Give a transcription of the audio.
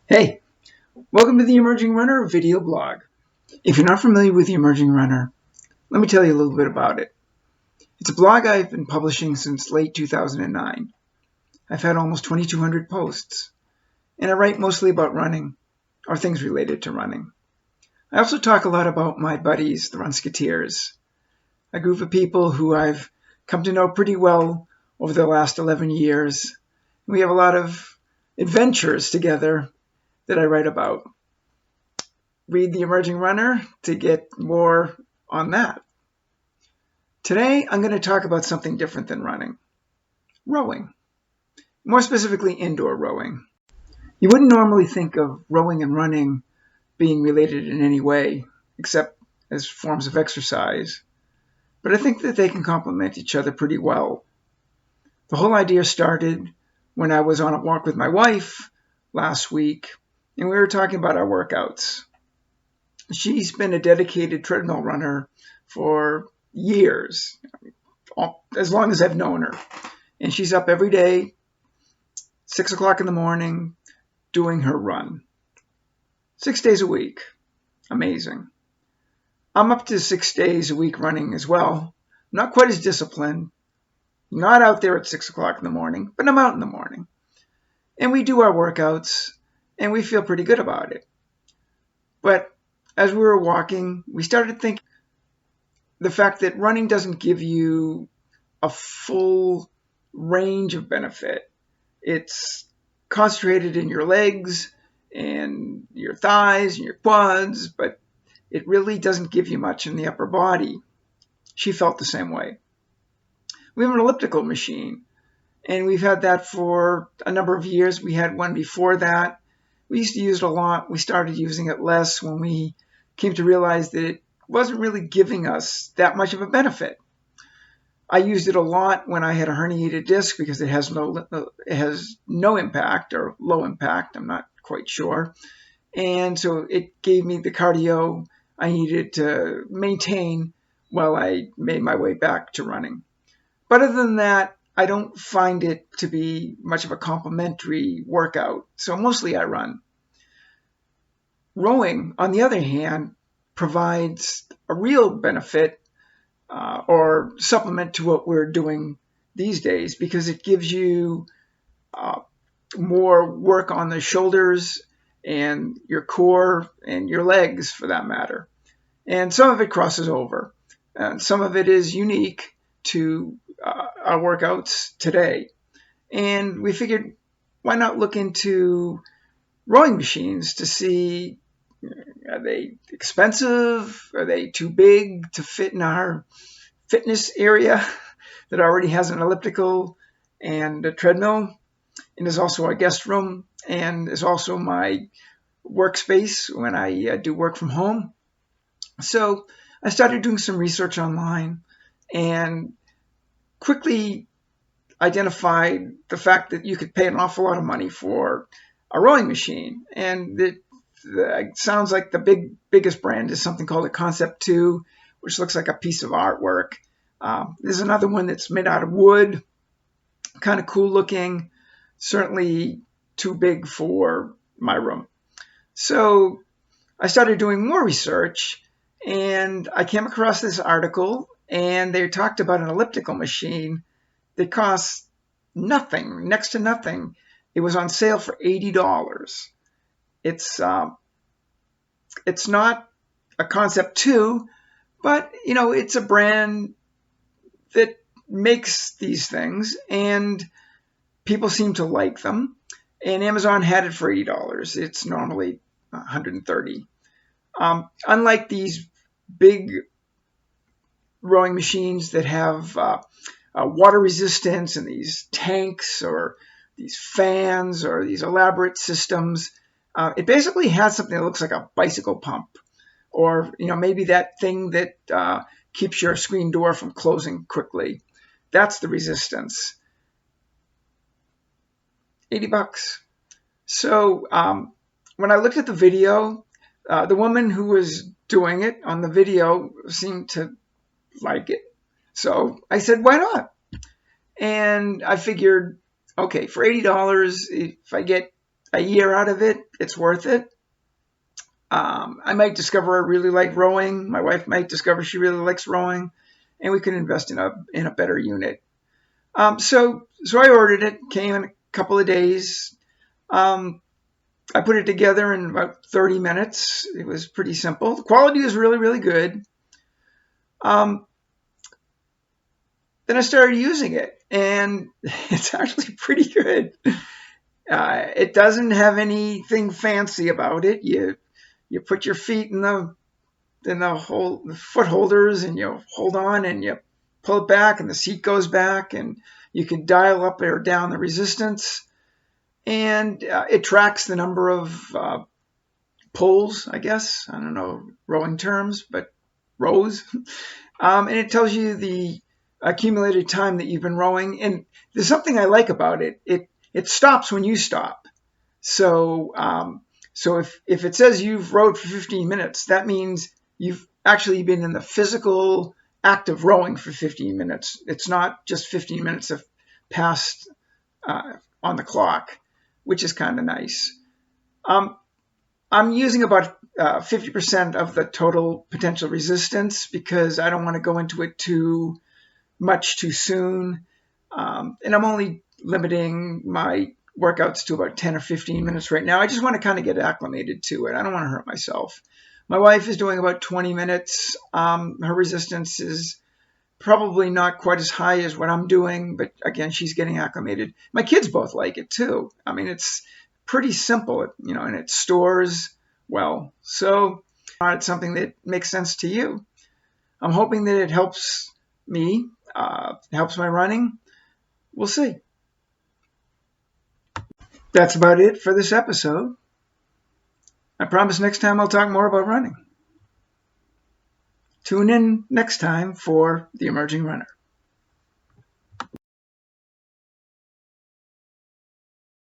Hey, welcome to the Emerging Runner video blog. If you're not familiar with the Emerging Runner, let me tell you a little bit about it. It's a blog I've been publishing since late 2009. I've had almost 2,200 posts, and I write mostly about running, or things related to running. I also talk a lot about my buddies, the Runsketeers, a group of people who I've come to know pretty well over the last 11 years. We have a lot of adventures together that I write about. Read The Emerging Runner to get more on that. Today, I'm going to talk about something different than running. Rowing. More specifically, indoor rowing. You wouldn't normally think of rowing and running being related in any way, except as forms of exercise. But I think that they can complement each other pretty well. The whole idea started when I was on a walk with my wife last week, and we were talking about our workouts. She's been a dedicated treadmill runner for years, as long as I've known her. And she's up every day, 6 o'clock in the morning, doing her run. 6 days a week. Amazing. I'm up to 6 days a week running as well. Not quite as disciplined. Not out there at 6 o'clock in the morning, but I'm out in the morning. And we do our workouts, and we feel pretty good about it. But as we were walking, we started thinking the fact that running doesn't give you a full range of benefit. It's concentrated in your legs and your thighs and your quads, but it really doesn't give you much in the upper body. She felt the same way. We have an elliptical machine, and we've had that for a number of years. We had one before that. We used to use it a lot. We started using it less when we came to realize that it wasn't really giving us that much of a benefit. I used it a lot when I had a herniated disc because it has no impact or low impact. I'm not quite sure. And so it gave me the cardio I needed to maintain while I made my way back to running. But other than that, I don't find it to be much of a complementary workout. So mostly I run. Rowing, on the other hand, provides a real benefit or supplement to what we're doing these days because it gives you more work on the shoulders and your core and your legs for that matter. And some of it crosses over. And some of it is unique to our workouts today. And we figured, why not look into rowing machines to see, are they expensive? Are they too big to fit in our fitness area that already has an elliptical and a treadmill? And is also our guest room and is also my workspace when I do work from home. So I started doing some research online and quickly identified the fact that you could pay an awful lot of money for a rowing machine. And it sounds like the biggest brand is something called a Concept 2, which looks like a piece of artwork. There's another one that's made out of wood, kind of cool looking, certainly too big for my room. So I started doing more research, and I came across this article, and they talked about an elliptical machine that costs nothing, next to nothing. It was on sale for $80. It's not a Concept 2, but it's a brand that makes these things, and people seem to like them. And Amazon had it for $80. It's normally $130. Unlike these big rowing machines that have water resistance and these tanks or these fans or these elaborate systems, it basically has something that looks like a bicycle pump, or maybe that thing that keeps your screen door from closing quickly. That's the resistance. $80. So when I looked at the video, the woman who was doing it on the video seemed to like it. So I said, why not? And I figured, okay, for $80, if I get a year out of it, it's worth it. I might discover I really like rowing. My wife might discover she really likes rowing, and we can invest in a better unit. So I ordered it. Came in a couple of days. I put it together in about 30 minutes. It was pretty simple. The quality was really, really good. Then I started using it, and it's actually pretty good. It doesn't have anything fancy about it. You put your feet in the foot holders, and you hold on, and you pull it back, and the seat goes back, and you can dial up or down the resistance, and it tracks the number of pulls, I guess. I don't know rowing terms, but rows. And it tells you the accumulated time that you've been rowing. And there's something I like about it. It stops when you stop. So if it says you've rowed for 15 minutes, that means you've actually been in the physical act of rowing for 15 minutes. It's not just 15 minutes have passed on the clock, which is kind of nice. I'm using about 50% of the total potential resistance because I don't want to go into it too much too soon. And I'm only limiting my workouts to about 10 or 15 minutes right now. I just want to kind of get acclimated to it. I don't want to hurt myself. My wife is doing about 20 minutes. Her resistance is probably not quite as high as what I'm doing, but again, she's getting acclimated. My kids both like it too. I mean, it's pretty simple, and it stores well. So it's something that makes sense to you. I'm hoping that it helps me, helps my running. We'll see. That's about it for this episode. I promise next time I'll talk more about running. Tune in next time for The Emerging Runner.